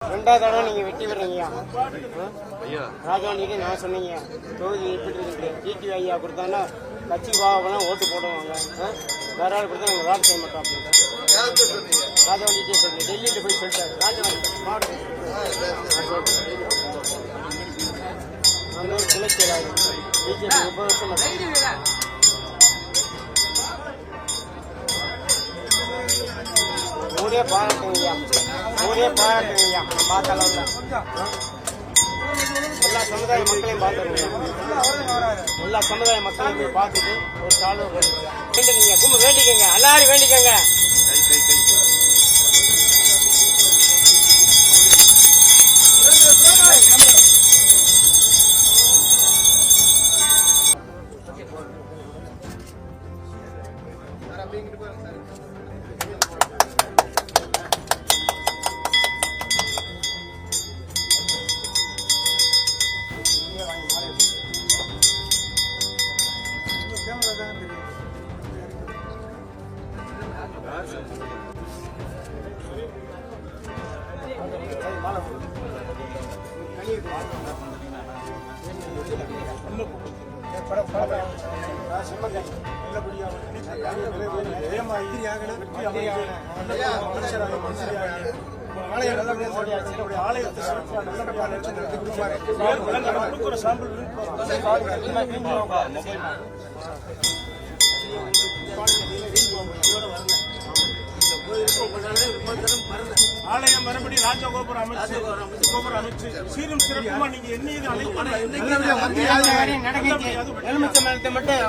ரெண்டாவது தடவை நீங்க வெட்டி விடுறீங்க ராஜாண்டிக்கு நான் சொன்னீங்க தொகுதி எப்படி இருக்கு ஜிடி ஐயா கொடுத்தாங்கன்னா கட்சி பாவெல்லாம் ஓட்டு போடுவாங்க வேற ஆள் கொடுத்தா நாங்கள் வேலை செய்ய மாட்டோம் அப்படின்னு ராஜாண்டிட்டே சொல்லி டெல்லியில் போய் சொல்லிட்டாரு ராஜாண்டி மாவட்டம் அந்த ஒரு கிளை செயலாளர் பிஜேபி 30 வருஷம் ஊரே பாராட்டுங்கய்யா நான் பார்த்த அளவில் எல்லா சமுதாய மக்களையும் பார்த்துருங்க எல்லா சமுதாய மக்களையும் போய் பார்த்துட்டு ஒரு சால்வை வேண்டிக்கங்க கும்பு வேண்டிக்கங்க எல்லாரும் வேண்டிக்கங்க ஆலயம் மறுபடி ராஜகோபுரம் அமைச்சு சீரும் சிறப்புமா நீங்க எலுமிச்சை மரத்தை மட்டும்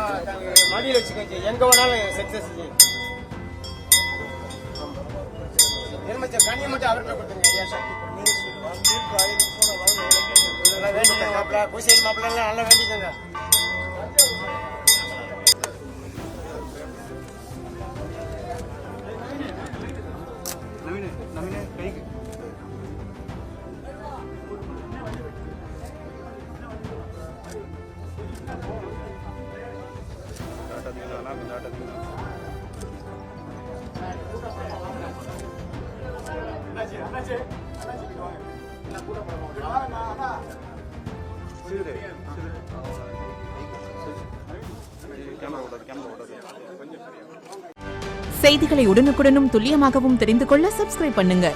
மடியில் வச்சுக்கோங்க எங்க வேணாலும் சக்சஸ் எலுமிச்சை கனியை மட்டும் அவர்கிட்ட கொடுத்துருங்க வேண்டிக்கங்க மாப்பிள்ள பூசேரி மாப்பிள்ள நல்லா வேண்டிக்கங்க செய்திகளை உடனுக்குடனும் துல்லியமாகவும் தெரிந்து கொள்ள சப்ஸ்கிரைப் பண்ணுங்க.